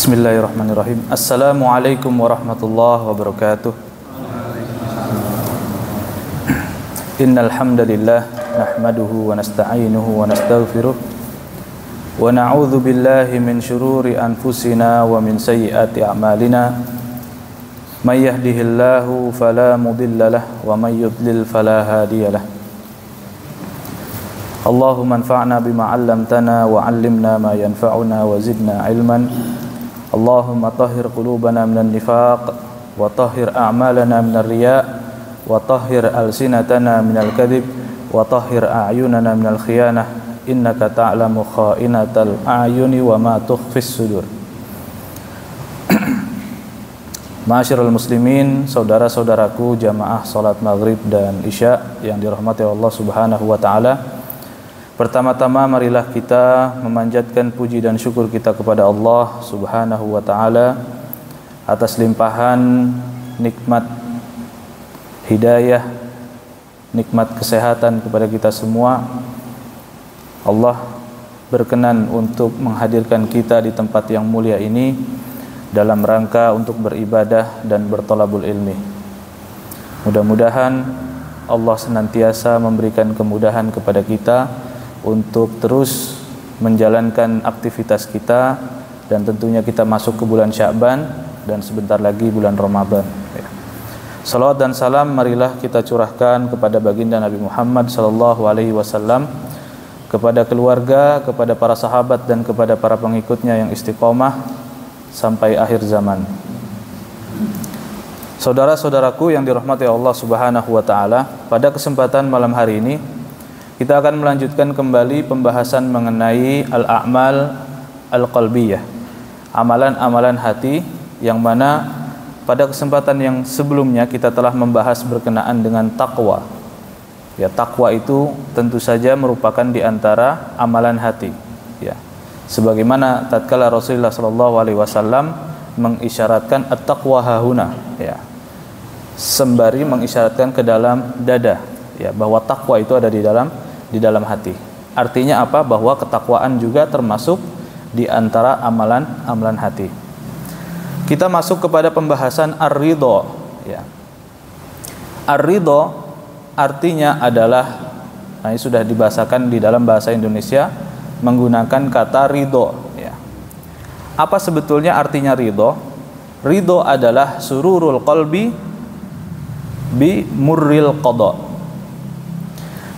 Bismillahirrahmanirrahim. Assalamualaikum warahmatullahi wabarakatuh. Innal hamdalillah nahmaduhu wa nasta'inuhu wa nastaghfiruh wa na'udzu billahi min shururi anfusina wa min sayyiati a'malina. May yahdihillahu fala mudilla lahu wa may yudlil fala hadiya lahu. Allahumma anfa'na bima 'allamtana wa 'allimna ma yanfa'una wa zidna 'ilman. Allahumma tahhir qulubana minan nifaq wa tahhir a'malana minar riya' wa tahhir alsinatana minal kadhib wa tahhir a'yunana minal khiyanah innaka ta'lamu kha'inatal a'yuni wa ma tukhfis sudur. Ma'asyiral muslimin, saudara-saudaraku jamaah salat maghrib dan isya yang dirahmati Allah Subhanahu wa taala. Pertama-tama marilah kita memanjatkan puji dan syukur kita kepada Allah Subhanahu wa taala atas limpahan nikmat hidayah, nikmat kesehatan kepada kita semua. Allah berkenan untuk menghadirkan kita di tempat yang mulia ini dalam rangka untuk beribadah dan berthalabul ilmi. Mudah-mudahan Allah senantiasa memberikan kemudahan kepada kita untuk terus menjalankan aktivitas kita, dan tentunya kita masuk ke bulan Sya'ban dan sebentar lagi bulan Ramadan. Salawat dan salam marilah kita curahkan kepada baginda Nabi Muhammad sallallahu alaihi wasallam, kepada keluarga, kepada para sahabat dan kepada para pengikutnya yang istiqomah sampai akhir zaman. Saudara-saudaraku yang dirahmati Allah Subhanahu wa taala, pada kesempatan malam hari ini kita akan melanjutkan kembali pembahasan mengenai al-a'mal al-qalbiyah, amalan-amalan hati, yang mana pada kesempatan yang sebelumnya kita telah membahas berkenaan dengan takwa. Ya, takwa itu tentu saja merupakan di antara amalan hati. Ya, sebagaimana tatkala Rasulullah sallallahu alaihi wasallam mengisyaratkan at-taqwa hahuna, ya, sembari mengisyaratkan ke dalam dada, ya, bahwa takwa itu ada di dalam hati. Artinya apa? Bahwa ketakwaan juga termasuk di antara amalan hati. Kita masuk kepada pembahasan ar-ridho, ya. Ar-ridho artinya adalah, nah ini sudah dibahasakan di dalam bahasa Indonesia menggunakan kata ridho, ya. Apa sebetulnya artinya ridho? Ridho adalah sururul qalbi bi murril qada.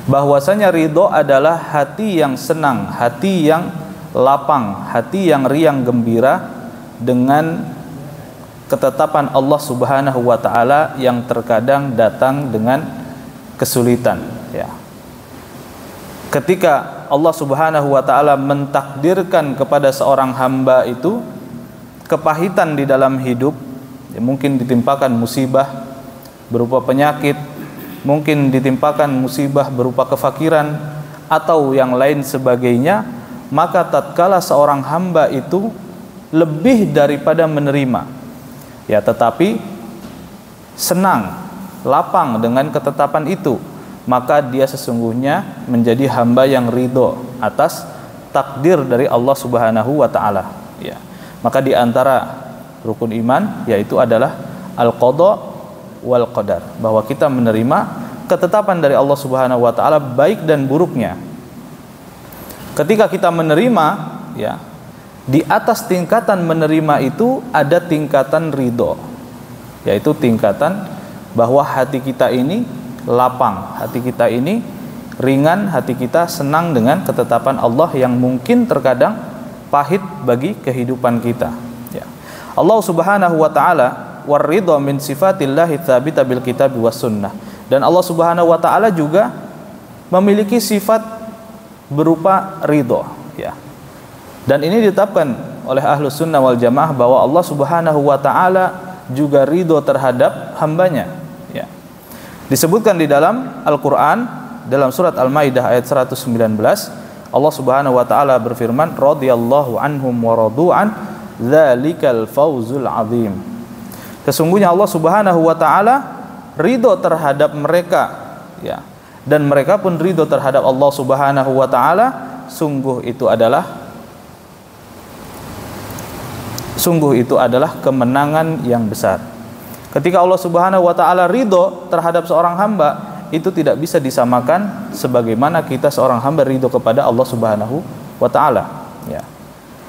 Bahwasanya ridho adalah hati yang senang, hati yang lapang, hati yang riang gembira dengan ketetapan Allah Subhanahu wa taala yang terkadang datang dengan kesulitan, ya. Ketika Allah Subhanahu wa taala mentakdirkan kepada seorang hamba itu kepahitan di dalam hidup, ya, mungkin ditimpakan musibah berupa penyakit, mungkin ditimpakan musibah berupa kefakiran atau yang lain sebagainya, maka tatkala seorang hamba itu lebih daripada menerima, ya, tetapi senang, lapang dengan ketetapan itu, maka dia sesungguhnya menjadi hamba yang ridho atas takdir dari Allah Subhanahu wa taala, ya. Maka di antara rukun iman yaitu adalah al-qada wal qadar, bahwa kita menerima ketetapan dari Allah Subhanahu wa taala baik dan buruknya. Ketika kita menerima, ya, di atas tingkatan menerima itu ada tingkatan ridho, yaitu tingkatan bahwa hati kita ini lapang, hati kita ini ringan, hati kita senang dengan ketetapan Allah yang mungkin terkadang pahit bagi kehidupan kita, ya. Allah Subhanahu wa taala war-ridho min sifatillahi tsabita bil kitabi was sunnah. Dan Allah Subhanahu wa taala juga memiliki sifat berupa ridho, ya. Dan ini ditetapkan oleh Ahlus Sunnah wal Jamaah bahwa Allah Subhanahu wa taala juga ridho terhadap hambanya, ya. Disebutkan di dalam Al-Qur'an dalam surat Al-Maidah ayat 119, Allah Subhanahu wa taala berfirman, radhiyallahu anhum wa radu'an dzalikal fawzul azim. Sesungguhnya Allah Subhanahu wa taala ridho terhadap mereka, ya, dan mereka pun ridho terhadap Allah Subhanahu wa taala. Sungguh itu adalah Sungguh itu adalah kemenangan yang besar. Ketika Allah Subhanahu wa taala ridho terhadap seorang hamba, itu tidak bisa disamakan sebagaimana kita seorang hamba ridho kepada Allah Subhanahu wa taala, ya.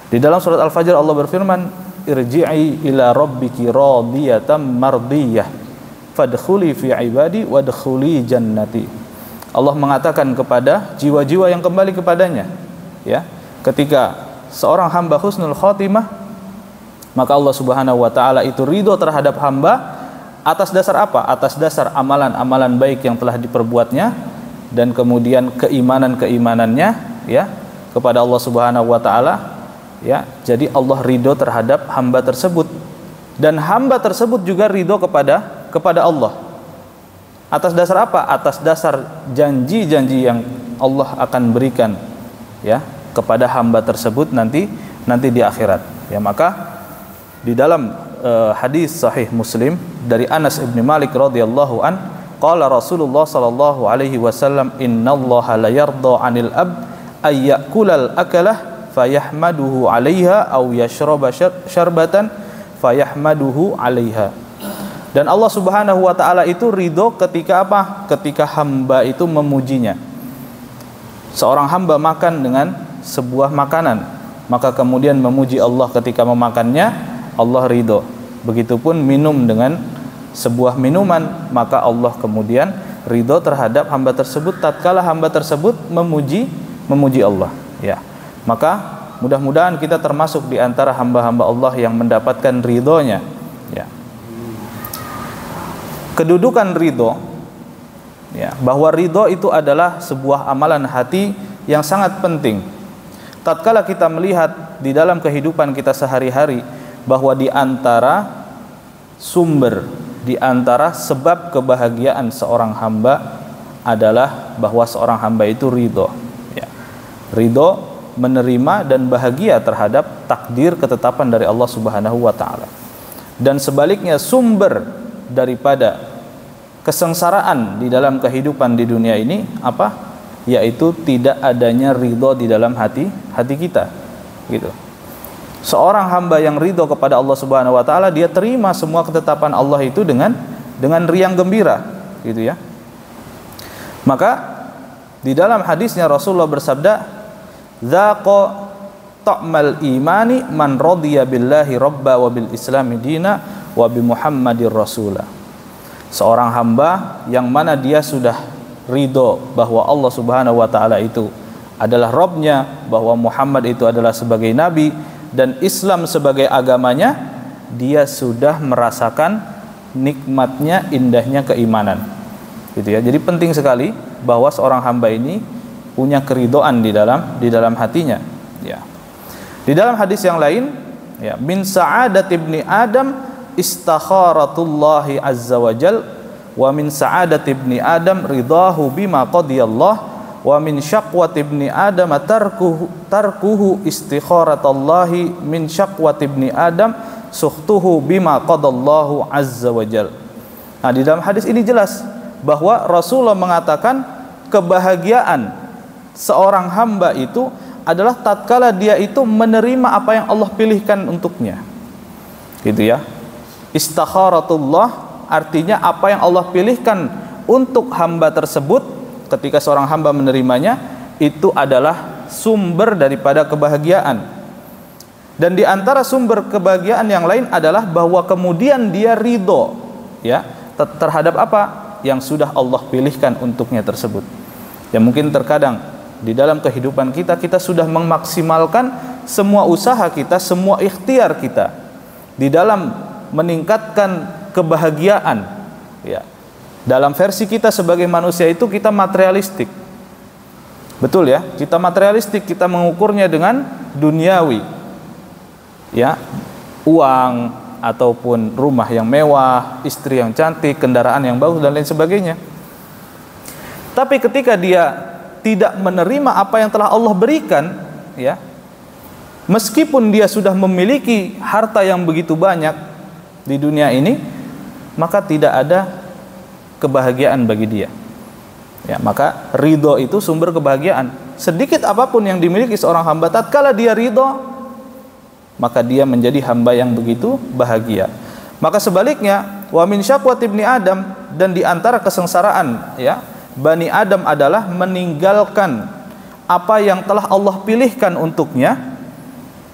Di dalam surat Al-Fajr Allah berfirman, irji'i ila rabbiki radiyatan mardiyah fadkhuli fi ibadi wadkhuli jannati. Allah mengatakan kepada jiwa-jiwa yang kembali kepadanya, ya, ketika seorang hamba husnul khotimah, maka Allah Subhanahu wa taala itu ridho terhadap hamba atas dasar apa? Atas dasar amalan-amalan baik yang telah diperbuatnya dan kemudian keimanan-keimanannya, ya, kepada Allah Subhanahu wa taala, ya. Jadi Allah ridho terhadap hamba tersebut dan hamba tersebut juga ridho kepada Allah. Atas dasar apa? Atas dasar janji-janji yang Allah akan berikan, ya, kepada hamba tersebut nanti di akhirat. Ya, maka di dalam hadis sahih Muslim dari Anas bin Malik radhiyallahu an, qala Rasulullah sallallahu alaihi wasallam, innallaha la yarda 'anil abd ay ya'kulal akalah fayahmaduhu 'alaiha aw yashraba syarbatan fayahmaduhu 'alaiha. Dan Allah Subhanahu wa taala itu ridho ketika apa? Ketika hamba itu memujinya. Seorang hamba makan dengan sebuah makanan, maka kemudian memuji Allah ketika memakannya, Allah ridho. Begitupun minum dengan sebuah minuman, maka Allah kemudian ridho terhadap hamba tersebut tatkala hamba tersebut memuji Allah, ya. Maka mudah-mudahan kita termasuk di antara hamba-hamba Allah yang mendapatkan ridhonya, ya. Kedudukan ridho, ya, bahwa ridho itu adalah sebuah amalan hati yang sangat penting. Tatkala kita melihat di dalam kehidupan kita sehari-hari bahwa di antara sumber, di antara sebab kebahagiaan seorang hamba adalah bahwa seorang hamba itu ridho, ya. Ridho menerima dan bahagia terhadap takdir ketetapan dari Allah Subhanahu wa taala. Dan sebaliknya sumber daripada kesengsaraan di dalam kehidupan di dunia ini apa? Yaitu tidak adanya ridho di dalam hati kita, gitu. Seorang hamba yang ridho kepada Allah Subhanahu wa taala, dia terima semua ketetapan Allah itu dengan riang gembira, gitu, ya. Maka di dalam hadisnya Rasulullah bersabda, "Dzaqa ta'mal imani man radiya billahi rabba wa bil islami dina wa bi Muhammadir rasula." Seorang hamba yang mana dia sudah ridho bahwa Allah Subhanahu wa taala itu adalah Rabbnya, bahwa Muhammad itu adalah sebagai nabi dan Islam sebagai agamanya, dia sudah merasakan nikmatnya, indahnya keimanan, gitu, ya. Jadi penting sekali bahwa seorang hamba ini punya keridhaan di dalam hatinya, ya. Di dalam hadis yang lain, ya, min sa'adat ibni Adam istakharatullahi azza wa jal wa min sa'adat ibni Adam ridahu bima qadiyallah wa min syaqwat ibni Adam tarkuhu istikharatallahi min syaqwat ibni Adam sukhtuhu bima qadallahu azza wa jal. Nah, di dalam hadis ini jelas bahwa Rasulullah mengatakan kebahagiaan seorang hamba itu adalah tatkala dia itu menerima apa yang Allah pilihkan untuknya, gitu, ya. Istikharatullah artinya apa yang Allah pilihkan untuk hamba tersebut, ketika seorang hamba menerimanya, itu adalah sumber daripada kebahagiaan. Dan di antara sumber kebahagiaan yang lain adalah bahwa kemudian dia ridho, ya, terhadap apa yang sudah Allah pilihkan untuknya tersebut. Ya, mungkin terkadang di dalam kehidupan kita sudah memaksimalkan semua usaha kita, semua ikhtiar kita di dalam meningkatkan kebahagiaan, ya. Dalam versi kita sebagai manusia itu kita materialistik, betul, ya. Kita materialistik, kita mengukurnya dengan duniawi, ya, uang ataupun rumah yang mewah, istri yang cantik, kendaraan yang bagus dan lain sebagainya. Tapi ketika dia tidak menerima apa yang telah Allah berikan, ya, meskipun dia sudah memiliki harta yang begitu banyak di dunia ini, maka tidak ada kebahagiaan bagi dia, ya. Maka ridho itu sumber kebahagiaan. Sedikit apapun yang dimiliki seorang hamba, tatkala dia ridho, maka dia menjadi hamba yang begitu bahagia. Maka sebaliknya, wa min syaqwat ibni Adam, dan di antara kesengsaraan ya Bani Adam adalah meninggalkan apa yang telah Allah pilihkan untuknya,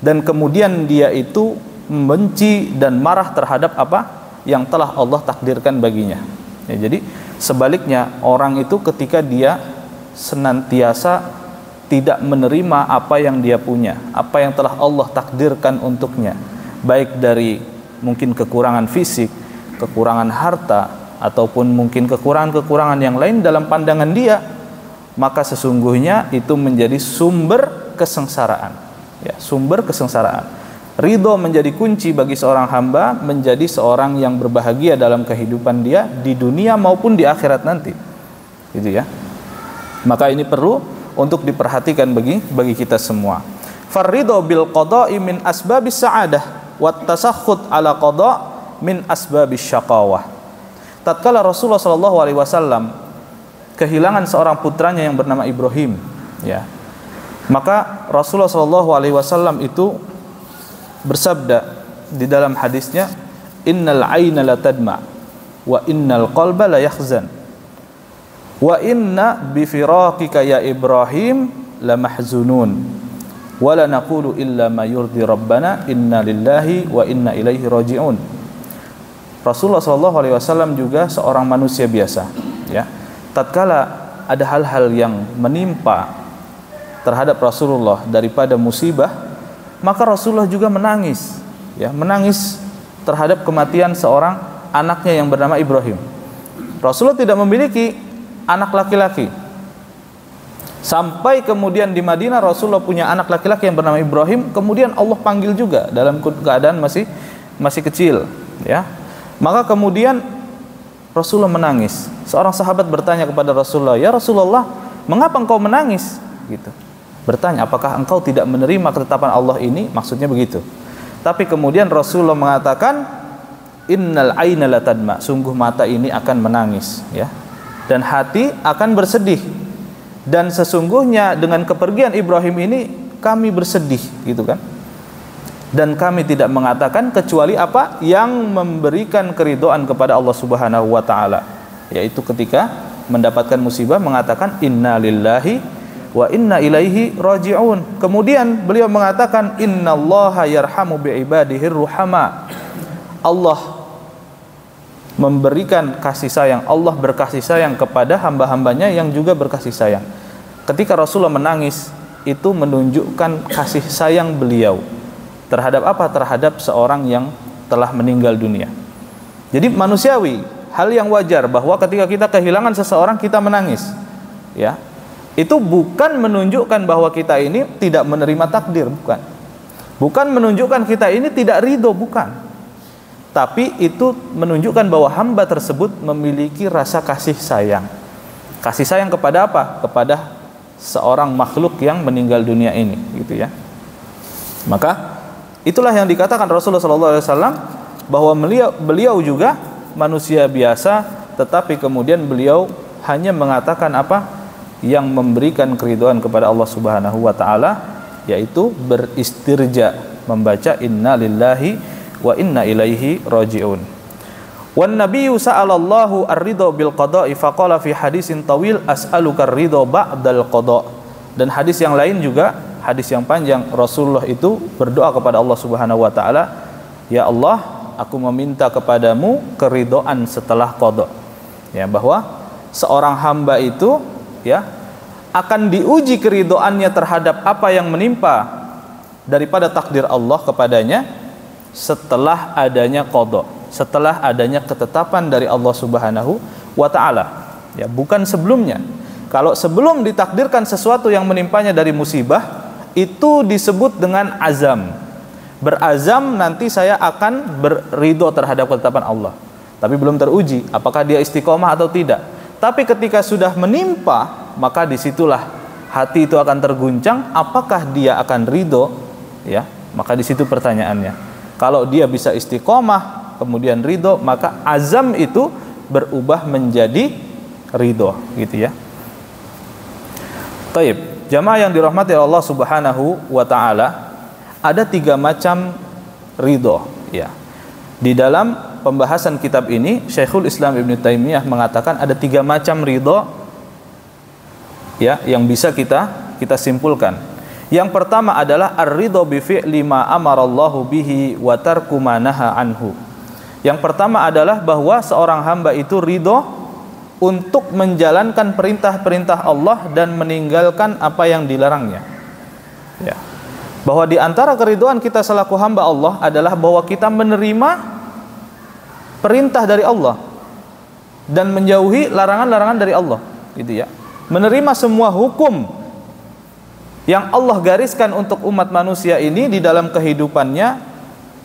dan kemudian dia itu membenci dan marah terhadap apa yang telah Allah takdirkan baginya. Ya, jadi sebaliknya, orang itu ketika dia senantiasa tidak menerima apa yang dia punya, apa yang telah Allah takdirkan untuknya, baik dari mungkin kekurangan fisik, kekurangan harta, ataupun mungkin kekurangan-kekurangan yang lain dalam pandangan dia, maka sesungguhnya itu menjadi sumber kesengsaraan. Ya, sumber kesengsaraan. Ridho menjadi kunci bagi seorang hamba menjadi seorang yang berbahagia dalam kehidupan dia di dunia maupun di akhirat nanti. Gitu ya. Maka ini perlu untuk diperhatikan bagi kita semua. Farridho bil qada'i min asbabis sa'adah wat tasakhut ala qada' min asbabis syaqawah. Tatkala Rasulullah sallallahu alaihi wasallam kehilangan seorang putranya yang bernama Ibrahim, ya. Maka Rasulullah sallallahu alaihi wasallam itu bersabda di dalam hadisnya, innal aina la tadma wa innal qalba la yahzan wa inna bi firaqika ya Ibrahim la mahzunun wa la naqulu illa ma yurdi rabbana inna lillahi wa inna ilaihi raji'un. Rasulullah sallallahu alaihi wasallam juga seorang manusia biasa, ya. Tatkala ada hal-hal yang menimpa terhadap Rasulullah daripada musibah, maka Rasulullah juga menangis, ya, menangis terhadap kematian seorang anaknya yang bernama Ibrahim. Rasulullah tidak memiliki anak laki-laki. Sampai kemudian di Madinah Rasulullah punya anak laki-laki yang bernama Ibrahim, kemudian Allah panggil juga dalam keadaan masih kecil, ya. Maka kemudian Rasulullah menangis. Seorang sahabat bertanya kepada Rasulullah, "Ya Rasulullah, mengapa engkau menangis?" gitu. Bertanya, apakah engkau tidak menerima ketetapan Allah ini? Maksudnya begitu. Tapi kemudian Rasulullah mengatakan, "Innal aina la tadma." Sungguh mata ini akan menangis, ya. Dan hati akan bersedih. Dan sesungguhnya dengan kepergian Ibrahim ini kami bersedih, gitu kan. Dan kami tidak mengatakan kecuali apa yang memberikan keridhaan kepada Allah Subhanahu wa taala, yaitu ketika mendapatkan musibah mengatakan inna lillahi wa inna ilaihi raji'un. Kemudian beliau mengatakan innallaha yarhamu bi ibadihi ruhama. Allah memberikan kasih sayang, Allah berkasih sayang kepada hamba-hambanya yang juga berkasih sayang. Ketika Rasulullah menangis, itu menunjukkan kasih sayang beliau terhadap apa? Terhadap seorang yang telah meninggal dunia. Jadi manusiawi, hal yang wajar bahwa ketika kita kehilangan seseorang kita menangis, ya. Itu bukan menunjukkan bahwa kita ini tidak menerima takdir, bukan. Bukan menunjukkan kita ini tidak ridho, bukan. Tapi itu menunjukkan bahwa hamba tersebut memiliki rasa kasih sayang. Kasih sayang kepada apa? Kepada seorang makhluk yang meninggal dunia ini, gitu ya. Maka itulah yang dikatakan Rasulullah SAW bahwa beliau juga manusia biasa, tetapi kemudian beliau hanya mengatakan apa? Yang memberikan keridhaan kepada Allah Subhanahu wa taala, yaitu beristirja, membaca inna lillahi wa inna ilaihi raji'un. Wan nabiyyu sa'alallahu ar-ridha bil qada'i faqala fi hadisin tawil as'aluka ar-ridha ba'dal qada'. Dan hadis yang lain juga, hadis yang panjang, Rasulullah itu berdoa kepada Allah Subhanahu wa taala, ya Allah, aku meminta kepadamu keridhaan setelah qada. Ya, bahwa seorang hamba itu, ya, akan diuji keridhaannya terhadap apa yang menimpa daripada takdir Allah kepadanya setelah adanya qada, setelah adanya ketetapan dari Allah Subhanahu wa taala, ya, bukan sebelumnya. Kalau sebelum ditakdirkan sesuatu yang menimpanya dari musibah, itu disebut dengan azam. Berazam nanti saya akan berridho terhadap ketetapan Allah. Tapi belum teruji apakah dia istiqomah atau tidak. Tapi ketika sudah menimpa, maka disitulah hati itu akan terguncang, apakah dia akan ridho, ya. Maka disitu pertanyaannya. Kalau dia bisa istiqomah kemudian ridho, maka azam itu berubah menjadi ridho, gitu ya. Taib, jamaah yang dirahmati Allah Subhanahu wa taala, ada 3 macam ridho, ya. Di dalam pembahasan kitab ini Syekhul Islam Ibnu Taimiyah mengatakan ada 3 macam ridho, ya, yang bisa kita simpulkan. Yang pertama adalah ar-ridho bi fi'li ma amarallahu bihi wa tarku ma naha anhu. Yang pertama adalah bahwa seorang hamba itu ridho untuk menjalankan perintah-perintah Allah dan meninggalkan apa yang dilarangnya, ya. Bahwa di antara keridhaan kita selaku hamba Allah adalah bahwa kita menerima perintah dari Allah dan menjauhi larangan-larangan dari Allah, gitu ya. Menerima semua hukum yang Allah gariskan untuk umat manusia ini di dalam kehidupannya,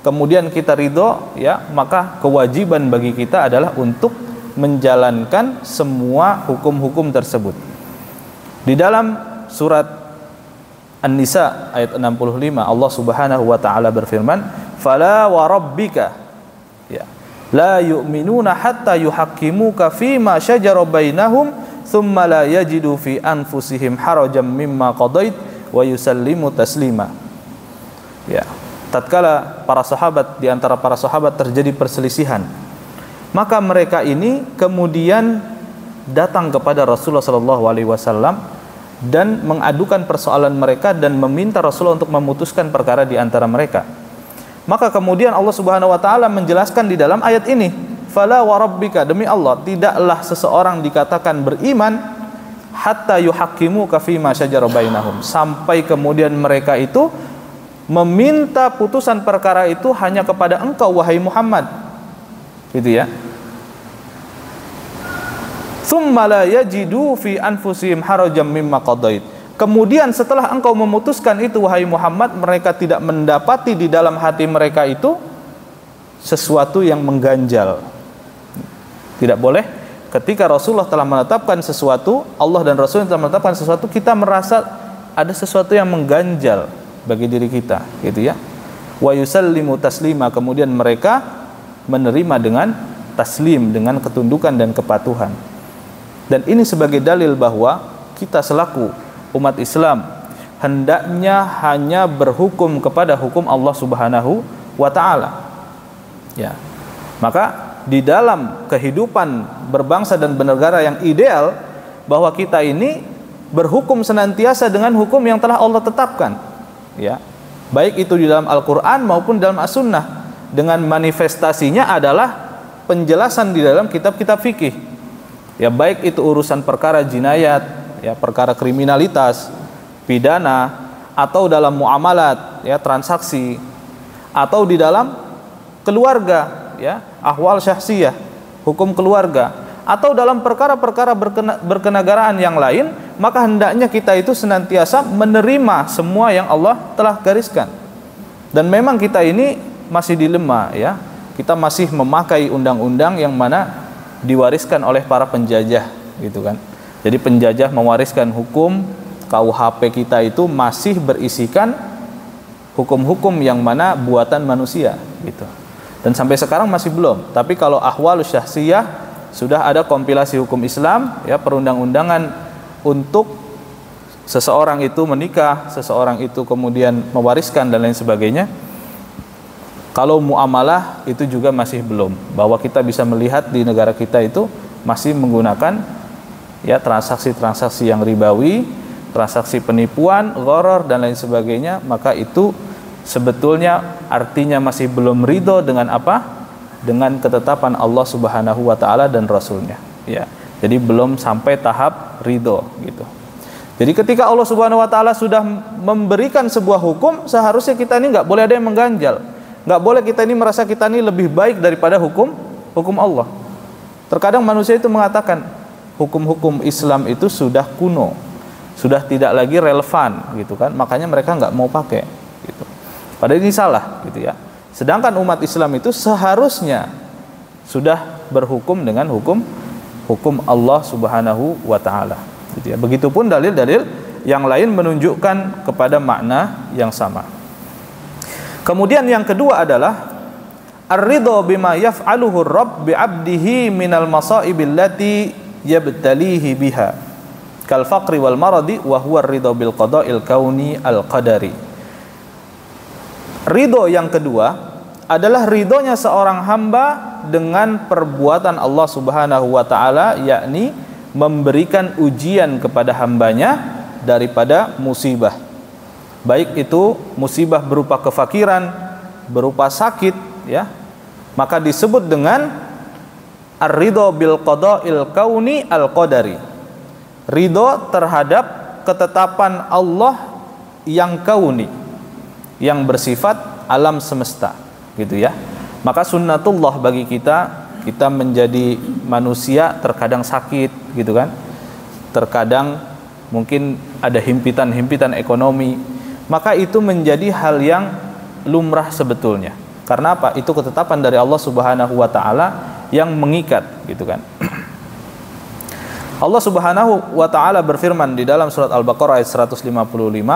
kemudian kita ridho, ya, maka kewajiban bagi kita adalah untuk menjalankan semua hukum-hukum tersebut. Di dalam surat An-Nisa ayat 65 Allah Subhanahu wa taala berfirman, "Fala wa rabbika, ya, la yu'minuna hatta yuhaqqimuka fima syajara bainahum thumma la yajidu fi anfusihim harajan mimma qadait wa yusallimu taslima." Ya, tatkala para sahabat, di antara para sahabat terjadi perselisihan, maka mereka ini kemudian datang kepada Rasulullah sallallahu alaihi wasallam dan mengadukan persoalan mereka dan meminta Rasulullah untuk memutuskan perkara di antara mereka. Maka kemudian Allah Subhanahu wa taala menjelaskan di dalam ayat ini, "Fala wa rabbika," demi Allah, tidaklah seseorang dikatakan beriman hatta yuhaqqimuka fima syajara bainahum, sampai kemudian mereka itu meminta putusan perkara itu hanya kepada engkau wahai Muhammad. Gitu ya. Tsumma la yajidu fi anfusihim harajan mimma qadait. Kemudian setelah engkau memutuskan itu wahai Muhammad, mereka tidak mendapati di dalam hati mereka itu sesuatu yang mengganjal. Tidak boleh ketika Rasulullah telah menetapkan sesuatu, Allah dan Rasul telah menetapkan sesuatu, kita merasa ada sesuatu yang mengganjal bagi diri kita, gitu ya. Wa yusallimu taslima, kemudian mereka menerima dengan taslim, dengan ketundukan dan kepatuhan. Dan ini sebagai dalil bahwa kita selaku umat Islam hendaknya hanya berhukum kepada hukum Allah Subhanahu wa taala. Ya. Maka di dalam kehidupan berbangsa dan bernegara yang ideal, bahwa kita ini berhukum senantiasa dengan hukum yang telah Allah tetapkan. Ya. Baik itu di dalam Al-Qur'an maupun dalam As-Sunnah, dengan manifestasinya adalah penjelasan di dalam kitab-kitab fikih. Ya, baik itu urusan perkara jinayat, ya, perkara kriminalitas, pidana, atau dalam muamalat, ya, transaksi, atau di dalam keluarga, ya, ahwal syahsiyah, hukum keluarga, atau dalam perkara-perkara berkenegaraan yang lain, maka hendaknya kita itu senantiasa menerima semua yang Allah telah gariskan. Dan memang kita ini masih dilema, ya, kita masih memakai undang-undang yang mana diwariskan oleh para penjajah, gitu kan. Jadi penjajah mewariskan hukum KUHP kita itu masih berisikan hukum-hukum yang mana buatan manusia, gitu. Dan sampai sekarang masih belum. Tapi kalau ahwalus syahsiyah sudah ada kompilasi hukum Islam, ya, perundang-undangan untuk seseorang itu menikah, seseorang itu kemudian mewariskan dan lain sebagainya. Kalau muamalah itu juga masih belum, bahwa kita bisa melihat di negara kita itu masih menggunakan, ya, transaksi-transaksi yang ribawi, transaksi penipuan, gharar dan lain sebagainya. Maka itu sebetulnya artinya masih belum ridho dengan apa? Dengan ketetapan Allah Subhanahu wa taala dan Rasulnya, ya. Jadi belum sampai tahap ridho, gitu. Jadi ketika Allah Subhanahu wa taala sudah memberikan sebuah hukum, seharusnya kita ini nggak boleh ada yang mengganjal. Nggak boleh kita ini merasa kita ini lebih baik daripada hukum Allah. Terkadang manusia itu mengatakan hukum-hukum Islam itu sudah kuno, sudah tidak lagi relevan, gitu kan. Makanya mereka nggak mau pakai, gitu. Padahal ini salah, gitu ya. Sedangkan umat Islam itu seharusnya sudah berhukum dengan hukum Allah Subhanahu wa taala, gitu ya. Begitupun dalil-dalil yang lain menunjukkan kepada makna yang sama. Kemudian yang kedua adalah ar-ridha bima yaf'aluhu ar-rabb bi'abdihi minal masaibil lati yabtalihi biha kal faqri wal maradi wa huwa ar-ridha bil qada'il kauni al qadari. Ridho yang kedua adalah ridhonya seorang hamba dengan perbuatan Allah Subhanahu wa taala, yakni memberikan ujian kepada hambanya daripada musibah. Baik itu musibah berupa kefakiran, berupa sakit, ya. Maka disebut dengan ar-ridho bil qada'il kauni al-qadari. Ridho terhadap ketetapan Allah yang kauni, yang bersifat alam semesta, gitu ya. Maka sunnatullah bagi kita menjadi manusia terkadang sakit, gitu kan. Terkadang mungkin ada himpitan-himpitan ekonomi. Maka itu menjadi hal yang lumrah sebetulnya. Karena apa? Itu ketetapan dari Allah Subhanahu wa taala yang mengikat, gitu kan. Allah Subhanahu wa taala berfirman di dalam surat Al-Baqarah ayat 155,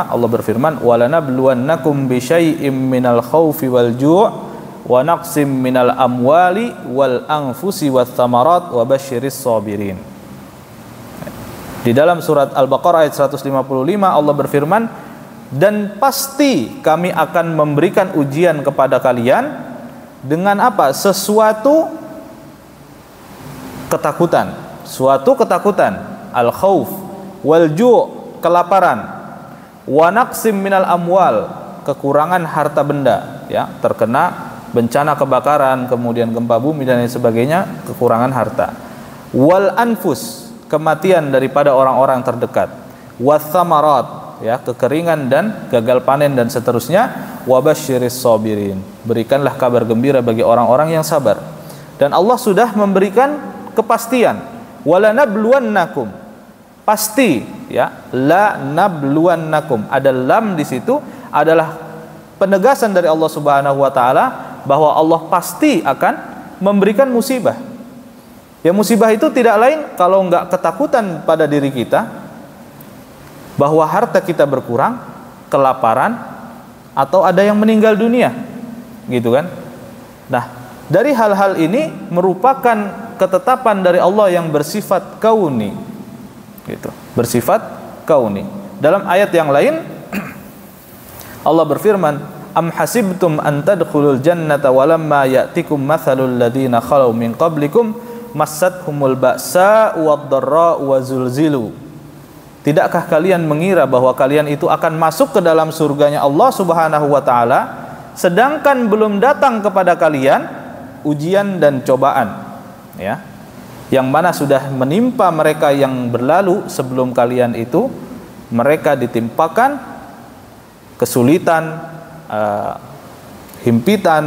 Allah berfirman, "Walanabluwannakum bisyai'im minal khaufi wal ju' wa naqsim minal amwali wal anfusi wath thamarat wa basyiris sabirin." Di dalam surat Al-Baqarah ayat 155 Allah berfirman, dan pasti kami akan memberikan ujian kepada kalian dengan apa? Sesuatu ketakutan, suatu ketakutan, al-khauf, wal ju', kelaparan, wa naqsim minal amwal, kekurangan harta benda, ya, terkena bencana kebakaran, kemudian gempa bumi dan lain sebagainya, kekurangan harta. Wal anfus, kematian daripada orang-orang terdekat. Wath thamarat, ya, kekeringan dan gagal panen dan seterusnya. Wabasyiris sabirin, berikanlah kabar gembira bagi orang-orang yang sabar. Dan Allah sudah memberikan kepastian, wala nabluwannakum, pasti, ya, la nabluwannakum, ada lam di situ, adalah penegasan dari Allah Subhanahu wa taala bahwa Allah pasti akan memberikan musibah. Ya, musibah itu tidak lain kalau enggak ketakutan pada diri kita bahwa harta kita berkurang, kelaparan, atau ada yang meninggal dunia, gitu kan. Nah, dari hal-hal ini merupakan ketetapan dari Allah yang bersifat kauni, gitu, bersifat kauni. Dalam ayat yang lain Allah berfirman, am hasibtum an tadkhulul jannata walamma ya'tikum mathalul ladzina khalau min qablikum massathumul ba'sa wad-dharra wa zulzilu. Tidakkah kalian mengira bahwa kalian itu akan masuk ke dalam surganya Allah Subhanahu wa taala sedangkan belum datang kepada kalian ujian dan cobaan, ya, yang mana sudah menimpa mereka yang berlalu sebelum kalian itu. Mereka ditimpakan kesulitan, himpitan,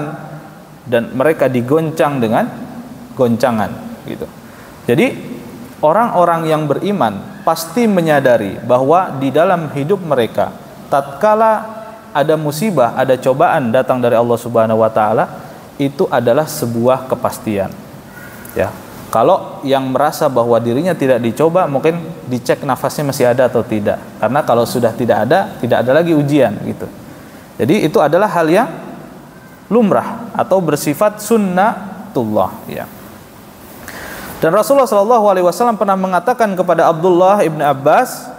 dan mereka digoncang dengan goncangan, gitu. Jadi orang-orang yang beriman pasti menyadari bahwa di dalam hidup mereka tatkala ada musibah, ada cobaan datang dari Allah Subhanahu wa taala, itu adalah sebuah kepastian, ya. Kalau yang merasa bahwa dirinya tidak dicoba, mungkin dicek nafasnya masih ada atau tidak. Karena kalau sudah tidak ada lagi ujian, gitu. Jadi itu adalah hal yang lumrah atau bersifat sunnatullah, ya. Dan Rasulullah SAW pernah mengatakan kepada Abdullah ibn Abbas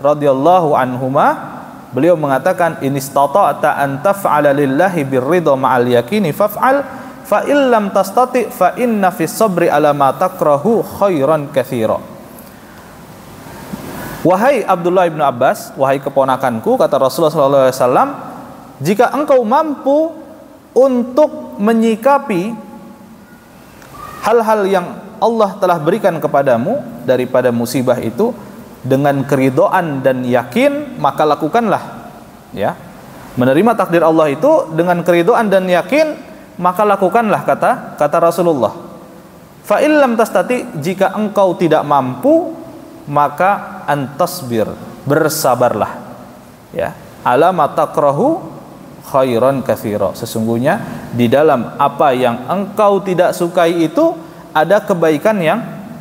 radhiyallahu anhuma, beliau mengatakan, inistata'ta an taf'ala lillahi birridha ma'al yakini faf'al, fa illam tastati fa inna fis sabri ala ma takrahu khairan katsira. Wahai Abdullah ibn Abbas, wahai keponakanku, kata Rasulullah SAW, jika engkau mampu untuk menyikapi hal-hal yang Allah telah berikan kepadamu daripada musibah itu dengan keridhaan dan yakin, maka lakukanlah, ya. Menerima takdir Allah itu dengan keridhaan dan yakin, maka lakukanlah, kata Rasulullah. Fa illam tastati, jika engkau tidak mampu, maka antasbir, bersabarlah, ya, ala ma takrahu khairan katsira, sesungguhnya di dalam apa yang engkau tidak sukai itu ada kebaikan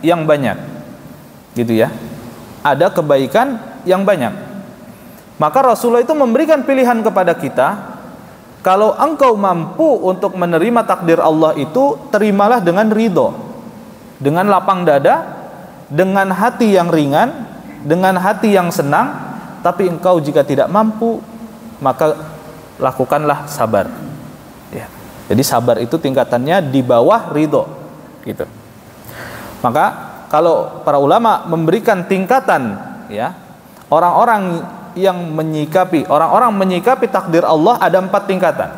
yang banyak, gitu ya. Ada kebaikan yang banyak. Maka Rasulullah itu memberikan pilihan kepada kita, kalau engkau mampu untuk menerima takdir Allah itu, terimalah dengan ridho, dengan lapang dada, dengan hati yang ringan, dengan hati yang senang. Tapi engkau jika tidak mampu, maka lakukanlah sabar. Ya. Jadi sabar itu tingkatannya di bawah ridho, gitu. Maka kalau para ulama memberikan tingkatan, ya, orang-orang menyikapi takdir Allah ada 4 tingkatan.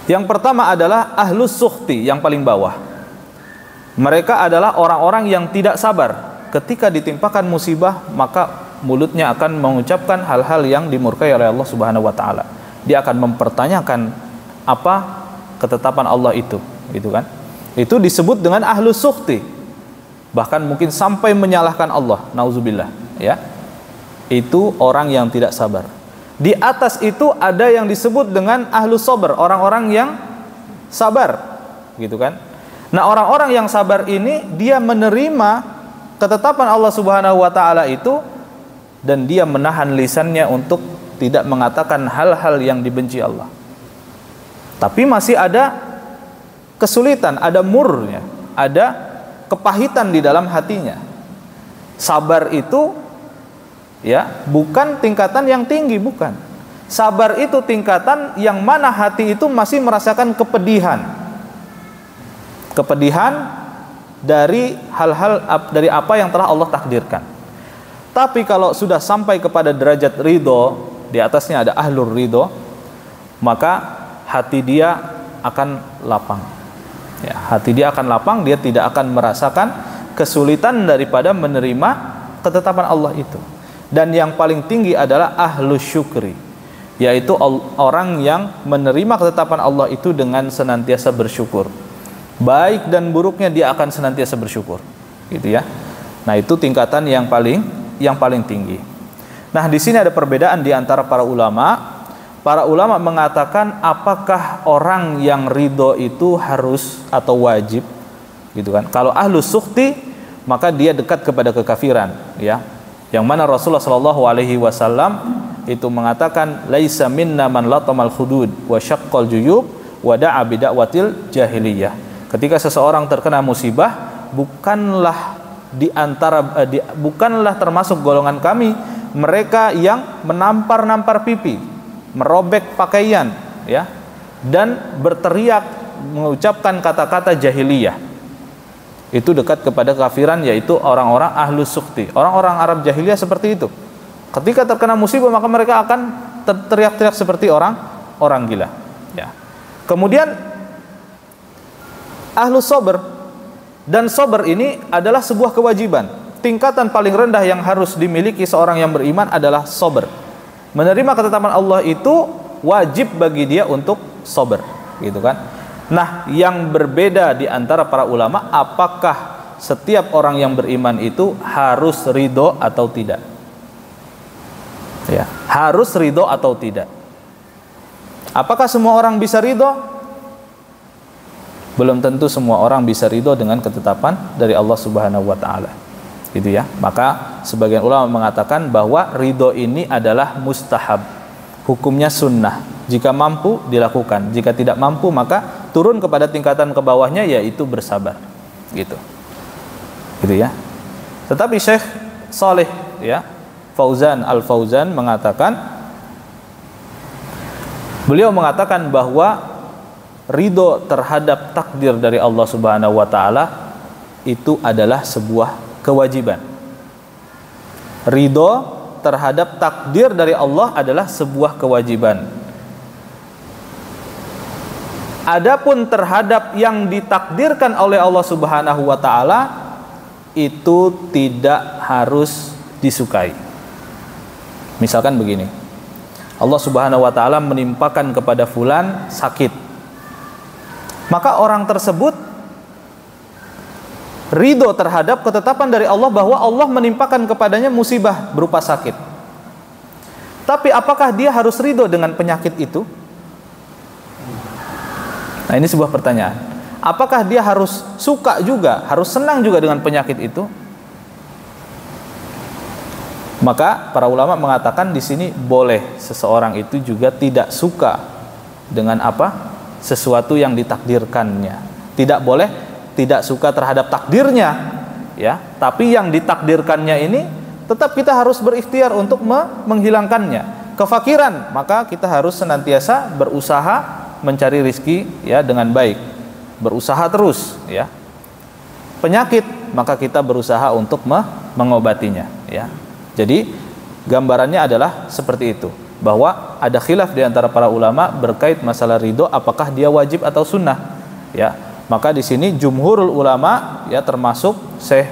Yang pertama adalah ahlus sukhti, yang paling bawah. Mereka adalah orang-orang yang tidak sabar. Ketika ditimpakan musibah, maka mulutnya akan mengucapkan hal-hal yang dimurkai oleh Allah Subhanahu wa taala. Dia akan mempertanyakan apa ketetapan Allah itu, gitu kan? Itu disebut dengan ahlus sukhti. Bahkan mungkin sampai menyalahkan Allah, nauzubillah, ya. Itu orang yang tidak sabar. Di atas itu ada yang disebut dengan ahlus sabar, orang-orang yang sabar, gitu kan? Nah, orang-orang yang sabar ini dia menerima ketetapan Allah Subhanahu wa taala itu, dan dia menahan lisannya untuk tidak mengatakan hal-hal yang dibenci Allah. Tapi masih ada kesulitan, ada murnya, ada kepahitan di dalam hatinya. Sabar itu, ya, bukan tingkatan yang tinggi, bukan. Sabar itu tingkatan yang mana hati itu masih merasakan kepedihan. Kepedihan dari hal-hal, dari apa yang telah Allah takdirkan. Tapi kalau sudah sampai kepada derajat ridho, di atasnya ada ahlur ridho, maka hati dia akan lapang. Ya, hati dia akan lapang, dia tidak akan merasakan kesulitan daripada menerima ketetapan Allah itu. Dan yang paling tinggi adalah ahlus syukri, yaitu orang yang menerima ketetapan Allah itu dengan senantiasa bersyukur. Baik dan buruknya dia akan senantiasa bersyukur, gitu ya. Nah, itu tingkatan yang paling tinggi. Nah, di sini ada perbedaan di antara para ulama. Para ulama mengatakan apakah orang yang ridho itu harus atau wajib, gitu kan? Kalau ahlus sukhti, maka dia dekat kepada kekafiran, ya. Yang mana Rasulullah Shallallahu Alaihi Wasallam itu mengatakan, laisa minna man latamal khudud wa syaqqal juyub wa da'a bid'awatil jahiliyah. Ketika seseorang terkena musibah, bukanlah termasuk golongan kami mereka yang menampar-nampar pipi, merobek pakaian, ya, dan berteriak mengucapkan kata-kata jahiliyah. Itu dekat kepada kafiran, yaitu orang-orang ahlus sukhti. Orang-orang Arab jahiliyah seperti itu. Ketika terkena musibah, maka mereka akan teriak-teriak seperti orang gila, ya. Kemudian ahlus sabar, dan sabar ini adalah sebuah kewajiban. Tingkatan paling rendah yang harus dimiliki seorang yang beriman adalah sabar. Menerima ketetapan Allah itu wajib bagi dia untuk sabar, gitu kan? Nah, yang berbeda di antara para ulama, apakah setiap orang yang beriman itu harus ridho atau tidak? Ya, harus ridho atau tidak? Apakah semua orang bisa ridho? Belum tentu semua orang bisa ridho dengan ketetapan dari Allah Subhanahu wa taala. Gitu ya. Maka sebagian ulama mengatakan bahwa ridho ini adalah mustahab. Hukumnya sunnah. Jika mampu dilakukan, jika tidak mampu maka turun kepada tingkatan ke bawahnya, yaitu bersabar. Gitu. Gitu ya. Tetapi Syekh Saleh, ya, Fauzan Al-Fauzan mengatakan, beliau mengatakan bahwa ridho terhadap takdir dari Allah Subhanahu wa taala itu adalah sebuah kewajiban. Ridho terhadap takdir dari Allah adalah sebuah kewajiban. Adapun terhadap yang ditakdirkan oleh Allah Subhanahu wa taala itu tidak harus disukai. Misalkan begini, Allah Subhanahu wa taala menimpakan kepada fulan sakit, maka orang tersebut ridho terhadap ketetapan dari Allah bahwa Allah menimpakan kepadanya musibah berupa sakit. Tapi apakah dia harus ridho dengan penyakit itu? Nah, ini sebuah pertanyaan. Apakah dia harus suka juga, harus senang juga dengan penyakit itu? Maka para ulama mengatakan di sini boleh seseorang itu juga tidak suka dengan apa? Sesuatu yang ditakdirkannya. Tidak boleh tidak suka terhadap takdirnya, ya. Tapi yang ditakdirkannya ini tetap kita harus berikhtiar untuk menghilangkannya. kefakiran, maka kita harus senantiasa berusaha mencari rizki ya dengan baik, berusaha terus ya. Penyakit, maka kita berusaha untuk mengobatinya ya. Jadi gambarannya adalah seperti itu, bahwa ada khilaf di antara para ulama berkait masalah ridho, apakah dia wajib atau sunnah ya. Maka di sini jumhurul ulama ya, termasuk Syekh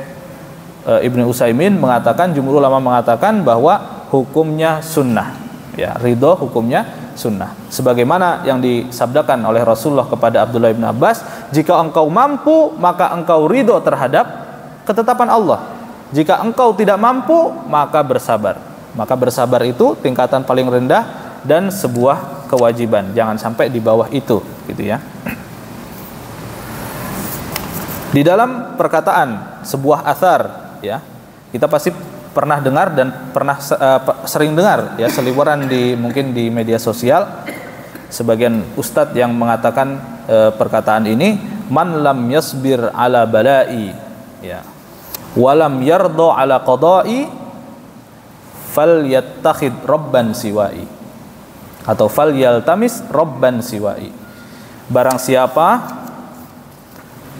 Ibnu Utsaimin mengatakan, jumhur ulama mengatakan bahwa hukumnya sunnah ya, ridho hukumnya sunnah, sebagaimana yang disabdakan oleh Rasulullah kepada Abdullah bin Abbas, jika engkau mampu maka engkau ridho terhadap ketetapan Allah, jika engkau tidak mampu maka bersabar. Maka bersabar itu tingkatan paling rendah dan sebuah kewajiban, jangan sampai di bawah itu gitu ya. Di dalam perkataan sebuah athar ya, kita pasti pernah dengar dan pernah sering dengar ya, seliweran mungkin di media sosial, sebagian ustadz yang mengatakan perkataan ini, man lam yasbir ala balai ya, walam yardo ala qadai, fal yattakhid robban siwai, atau fal yaltamis robban siwai. Barang siapa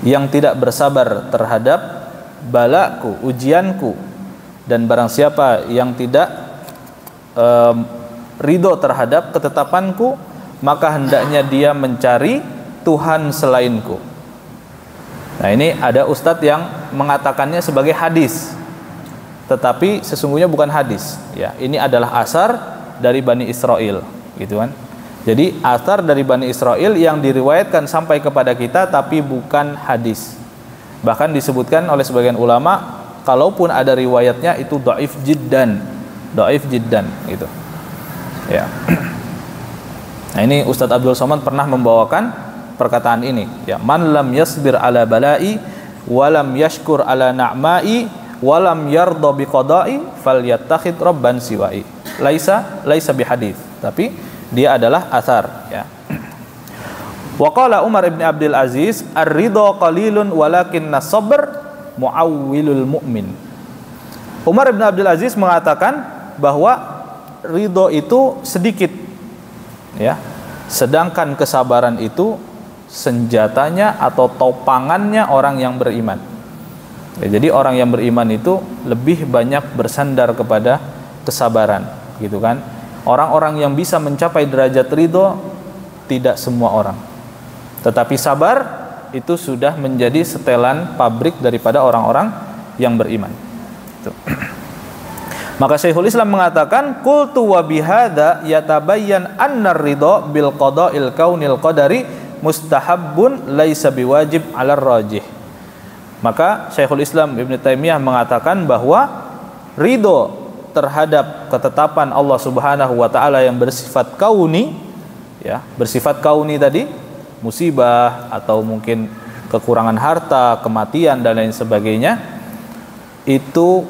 yang tidak bersabar terhadap balaku, ujianku, dan barang siapa yang tidak ridho terhadap ketetapanku, maka hendaknya dia mencari Tuhan selainku. Nah, ini ada ustadz yang mengatakannya sebagai hadis, tetapi sesungguhnya bukan hadis ya. Ini adalah asar dari Bani Israel gitu kan. Jadi asar dari Bani Israel yang diriwayatkan sampai kepada kita, tapi bukan hadis. Bahkan disebutkan oleh sebagian ulama, kalaupun ada riwayatnya itu dhaif jiddan gitu ya. Nah, ini Ustadz Abdul Somad pernah membawakan perkataan ini ya, man lam yasbir ala balai walam yashkur ala na'mai walam yardo biqadai falyattakhid rabban siwai. Laisa bihadits, tapi dia adalah athar ya. Wa qala Umar ibn Abdul Aziz, ar-ridha qalilun walakinna sabr muawwilul mu'min. Umar ibn Abdul Aziz mengatakan bahwa ridho itu sedikit ya, sedangkan kesabaran itu senjatanya atau topangannya orang yang beriman ya. Jadi orang yang beriman itu lebih banyak bersandar kepada kesabaran gitu kan. Orang-orang yang bisa mencapai derajat ridho tidak semua orang, tetapi sabar itu sudah menjadi setelan pabrik daripada orang-orang yang beriman. Maka Syekhul Islam mengatakan, qultu wa bihadza yatabayyan anna ar-ridha bil qada'il kaunil qadari mustahabbun laisa biwajib 'alar rajih. Maka Syekhul Islam Ibnu Taimiyah mengatakan bahwa ridho terhadap ketetapan Allah Subhanahu wa taala yang bersifat kauni ya, bersifat kauni tadi, musibah atau mungkin kekurangan harta, kematian dan lain sebagainya, itu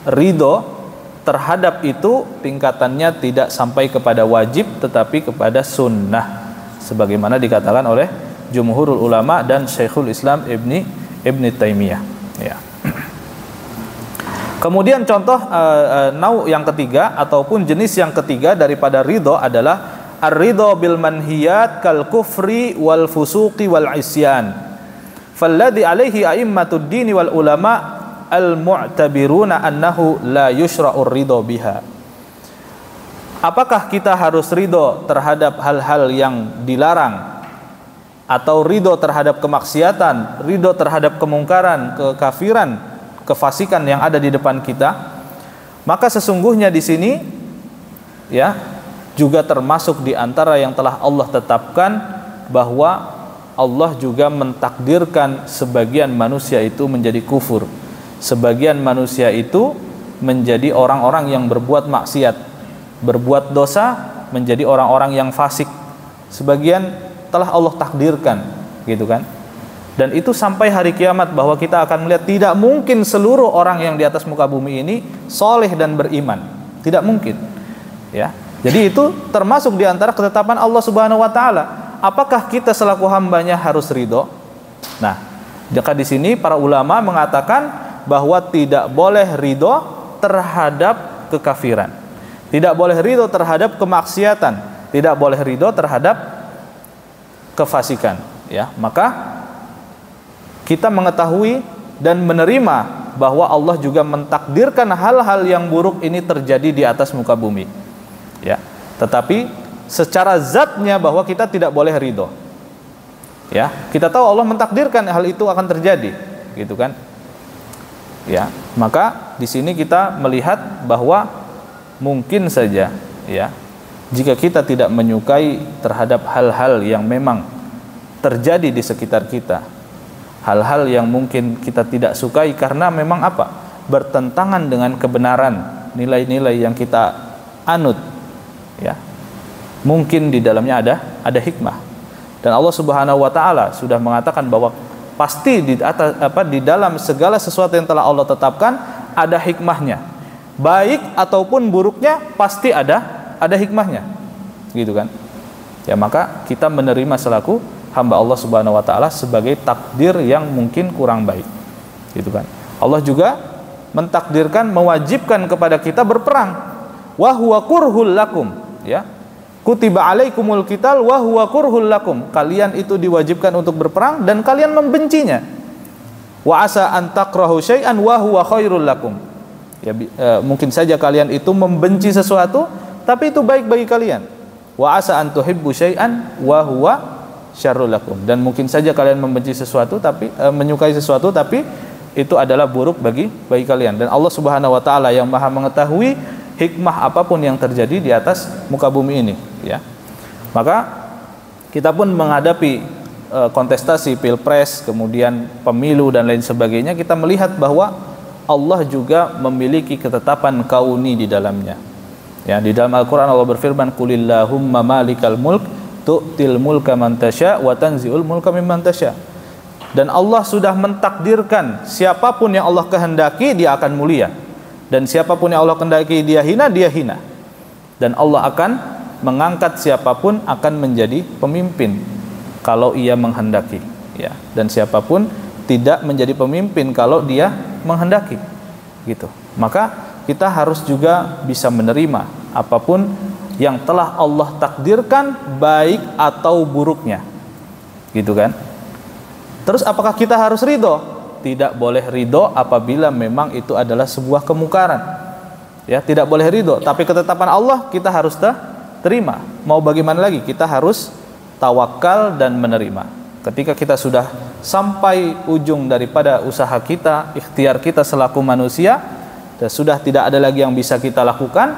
ridho terhadap itu tingkatannya tidak sampai kepada wajib tetapi kepada sunnah, sebagaimana dikatakan oleh jumhurul ulama dan Syekhul Islam Ibnu Taimiyah ya. Kemudian contoh nau yang ketiga ataupun jenis yang ketiga daripada ridho adalah ar-ridho bil manhiyat kal kufri wal fusuqi wal isyan. Falladhi alaihi a'immatud dini wal ulama al mu'tabiruna annahu la yushra'ur ridho biha. Apakah kita harus ridho terhadap hal-hal yang dilarang, atau ridho terhadap kemaksiatan, ridho terhadap kemungkaran, kekafiran, kefasikan yang ada di depan kita? Maka sesungguhnya di sini ya juga termasuk di antara yang telah Allah tetapkan bahwa Allah juga mentakdirkan sebagian manusia itu menjadi kufur, sebagian manusia itu menjadi orang-orang yang berbuat maksiat, berbuat dosa, menjadi orang-orang yang fasik. Sebagian telah Allah takdirkan gitu kan. Dan itu sampai hari kiamat, bahwa kita akan melihat tidak mungkin seluruh orang yang di atas muka bumi ini soleh dan beriman, tidak mungkin ya. Jadi itu termasuk di antara ketetapan Allah Subhanahu wa taala. Apakah kita selaku hambanya harus ridho? Nah, jika di sini para ulama mengatakan bahwa tidak boleh ridho terhadap kekafiran, Tidak boleh ridho terhadap kemaksiatan, tidak boleh ridho terhadap kefasikan, ya. Maka kita mengetahui dan menerima bahwa Allah juga mentakdirkan hal-hal yang buruk ini terjadi di atas muka bumi, ya. Tetapi secara zatnya bahwa kita tidak boleh ridho, ya. Kita tahu Allah mentakdirkan hal itu akan terjadi, gitu kan, ya. Maka di sini kita melihat bahwa mungkin saja, ya, jika kita tidak menyukai terhadap hal-hal yang memang terjadi di sekitar kita, hal-hal yang mungkin kita tidak sukai karena memang apa? Bertentangan dengan kebenaran, nilai-nilai yang kita anut, ya. Mungkin di dalamnya ada hikmah. Dan Allah Subhanahu wa taala sudah mengatakan bahwa pasti di dalam segala sesuatu yang telah Allah tetapkan ada hikmahnya. Baik ataupun buruknya pasti ada hikmahnya, gitu kan. Ya, maka kita menerima selaku hamba Allah Subhanahu wa taala sebagai takdir yang mungkin kurang baik, gitu kan. Allah juga mentakdirkan, mewajibkan kepada kita berperang. Wa huwa kurhul lakum, ya. Kutiba alaikumul qital wa huwa kurhul lakum. Kalian itu diwajibkan untuk berperang dan kalian membencinya. Wa asa an takrahu syai'an wa huwa khairul lakum. Ya, mungkin saja kalian itu membenci sesuatu tapi itu baik bagi kalian. Wa asa an tuhibbu syai'an wa huwa syarrul lakum. Dan mungkin saja kalian membenci sesuatu tapi menyukai sesuatu tapi itu adalah buruk bagi kalian. Dan Allah Subhanahu wa taala yang Maha mengetahui hikmah apapun yang terjadi di atas muka bumi ini, ya. Maka kita pun menghadapi kontestasi pilpres, kemudian pemilu dan lain sebagainya, kita melihat bahwa Allah juga memiliki ketetapan kauni di dalamnya. Ya, di dalam Al-Qur'an Allah berfirman, "Qulillahumma malikal mulk tu'til mulka man tasya wa tanzi'ul mulka mimman tasya." Dan Allah sudah mentakdirkan siapapun yang Allah kehendaki dia akan mulia, dan siapapun yang Allah kehendaki dia hina. Dan Allah akan mengangkat siapapun akan menjadi pemimpin kalau ia menghendaki, ya. Dan siapapun tidak menjadi pemimpin kalau dia menghendaki, gitu. Maka kita harus juga bisa menerima apapun yang telah Allah takdirkan, baik atau buruknya, gitu kan. Terus apakah kita harus ridho? Tidak boleh ridho apabila memang itu adalah sebuah kemungkaran, ya. Tidak boleh ridho, tapi ketetapan Allah kita harus terima. Mau bagaimana lagi, kita harus tawakal dan menerima. Ketika kita sudah sampai ujung daripada usaha kita, ikhtiar kita selaku manusia, dan sudah tidak ada lagi yang bisa kita lakukan,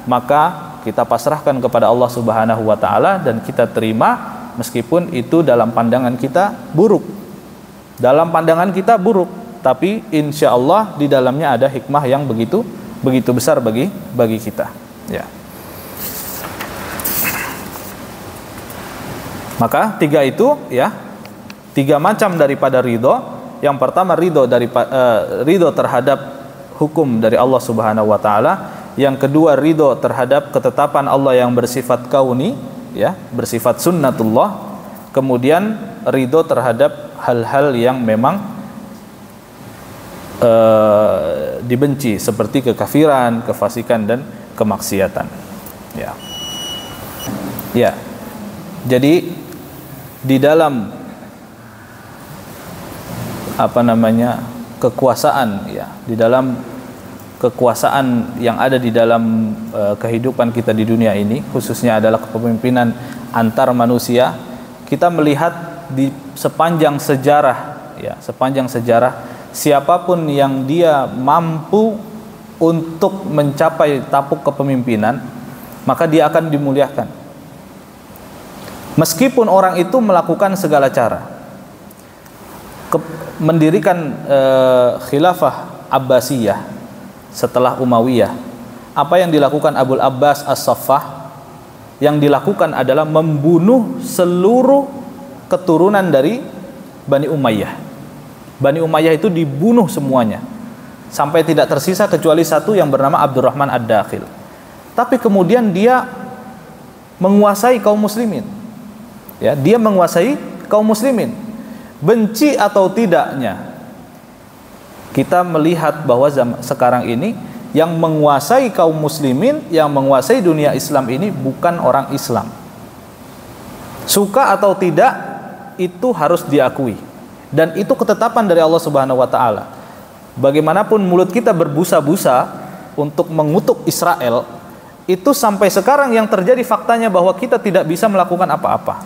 maka kita pasrahkan kepada Allah Subhanahu wa taala dan kita terima meskipun itu dalam pandangan kita buruk. Dalam pandangan kita buruk, tapi insya Allah di dalamnya ada hikmah yang begitu besar bagi kita, ya. Maka tiga itu, ya, tiga macam daripada ridho. Yang pertama ridho terhadap hukum dari Allah Subhanahu wa taala. Yang kedua ridho terhadap ketetapan Allah yang bersifat kauni, ya, bersifat sunnatullah. Kemudian ridho terhadap hal-hal yang memang dibenci seperti kekafiran, kefasikan dan kemaksiatan, ya. Ya. Jadi di dalam kekuasaan, ya, di dalam kekuasaan yang ada di dalam kehidupan kita di dunia ini, khususnya adalah kepemimpinan antar manusia, kita melihat di sepanjang sejarah, ya, sepanjang sejarah, siapapun yang dia mampu untuk mencapai tapuk kepemimpinan, maka dia akan dimuliakan. Meskipun orang itu melakukan segala cara, mendirikan khilafah Abbasiyah setelah Umayyah, apa yang dilakukan Abul Abbas As-Saffah, yang dilakukan adalah membunuh seluruh keturunan dari Bani Umayyah. Bani Umayyah itu dibunuh semuanya sampai tidak tersisa kecuali satu yang bernama Abdurrahman Ad-Dakhil. Tapi kemudian dia menguasai kaum muslimin, ya, dia menguasai kaum muslimin. Benci atau tidaknya, kita melihat bahwa sekarang ini yang menguasai kaum muslimin, yang menguasai dunia Islam ini bukan orang Islam. Suka atau tidak, itu harus diakui. Dan itu ketetapan dari Allah Subhanahu wa taala. Bagaimanapun mulut kita berbusa-busa untuk mengutuk Israel, itu sampai sekarang yang terjadi faktanya bahwa kita tidak bisa melakukan apa-apa.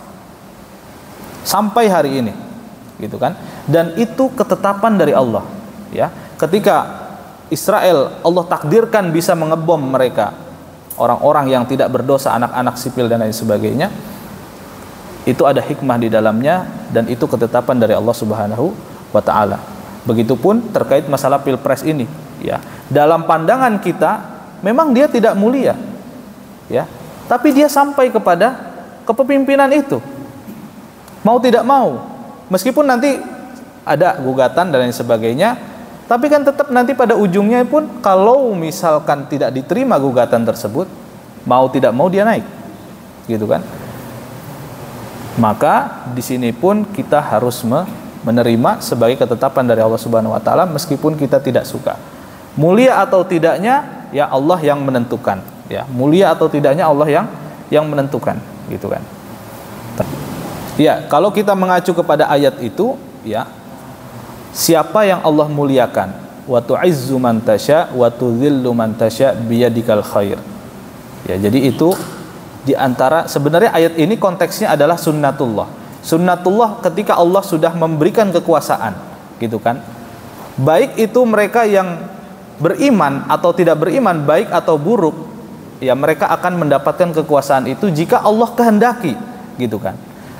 Sampai hari ini, gitu kan? Dan itu ketetapan dari Allah, ya. Ketika Israel Allah takdirkan bisa mengebom mereka, orang-orang yang tidak berdosa, anak-anak sipil dan lain sebagainya, itu ada hikmah di dalamnya dan itu ketetapan dari Allah Subhanahu wa taala. Begitupun terkait masalah Pilpres ini, ya. Dalam pandangan kita memang dia tidak mulia, ya. Tapi dia sampai kepada kepemimpinan itu. Mau tidak mau, meskipun nanti ada gugatan dan lain sebagainya, tapi kan tetap nanti pada ujungnya pun kalau misalkan tidak diterima gugatan tersebut, mau tidak mau dia naik, gitu kan? Maka di sini pun kita harus menerima sebagai ketetapan dari Allah Subhanahu wa taala meskipun kita tidak suka. Mulia atau tidaknya ya Allah yang menentukan, ya. Mulia atau tidaknya Allah yang menentukan, gitu kan? Ya, kalau kita mengacu kepada ayat itu, ya. Siapa yang Allah muliakan? Wa tu'izzu man tasya wa tudhillu man tasya biyadikal khair. Ya, jadi itu di antara sebenarnya ayat ini konteksnya adalah sunnatullah. Sunnatullah ketika Allah sudah memberikan kekuasaan, gitu kan? Baik itu mereka yang beriman atau tidak beriman, baik atau buruk, ya mereka akan mendapatkan kekuasaan itu jika Allah kehendaki, gitu kan?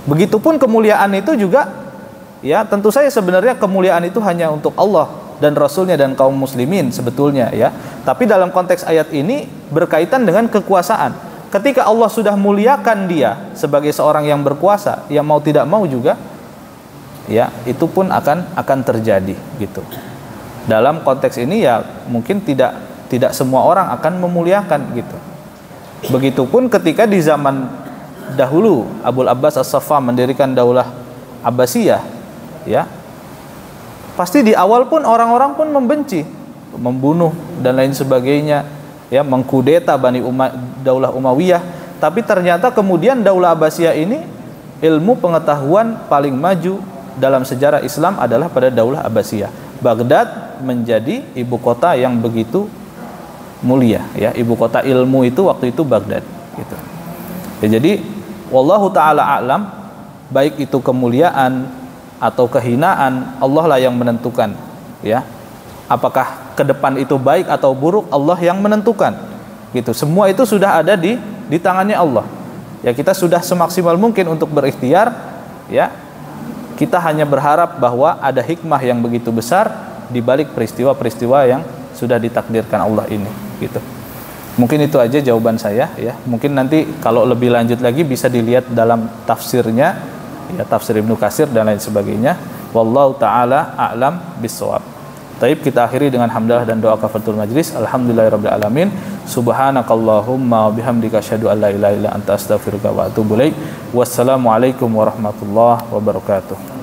Begitupun kemuliaan itu juga, ya tentu saja sebenarnya kemuliaan itu hanya untuk Allah dan Rasulnya dan kaum muslimin sebetulnya, ya. Tapi dalam konteks ayat ini berkaitan dengan kekuasaan. Ketika Allah sudah muliakan dia sebagai seorang yang berkuasa, ya mau tidak mau juga, ya itu pun akan terjadi, gitu. Dalam konteks ini ya mungkin tidak semua orang akan memuliakan, gitu. Begitupun ketika di zaman dahulu Abul Abbas As-Saffah mendirikan Daulah Abbasiyah, ya pasti di awal pun orang-orang pun membenci, membunuh dan lain sebagainya, ya mengkudeta Daulah Umayyah. Tapi ternyata kemudian Daulah Abbasiyah ini ilmu pengetahuan paling maju dalam sejarah Islam adalah pada Daulah Abbasiyah. Baghdad menjadi ibu kota yang begitu mulia, ya ibu kota ilmu itu waktu itu Baghdad, gitu. Ya, jadi wallahu taala a'lam, baik itu kemuliaan atau kehinaan Allah lah yang menentukan, ya. Apakah ke depan itu baik atau buruk Allah yang menentukan, gitu. Semua itu sudah ada di tangannya Allah. Ya kita sudah semaksimal mungkin untuk berikhtiar, ya. Kita hanya berharap bahwa ada hikmah yang begitu besar di balik peristiwa-peristiwa yang sudah ditakdirkan Allah ini, gitu. Mungkin itu aja jawaban saya, ya. Mungkin nanti kalau lebih lanjut lagi bisa dilihat dalam tafsirnya, ya tafsir Ibnu Katsir dan lain sebagainya. Wallahu taala a'lam bissawab. Taib, kita akhiri dengan hamdalah dan doa kafaratul majlis. Alhamdulillahirabbil alamin. Subhanakallahumma wa bihamdika asyhadu an la ilaha illa anta astaghfiruka wa atubu ilaik. Wassalamualaikum warahmatullahi wabarakatuh.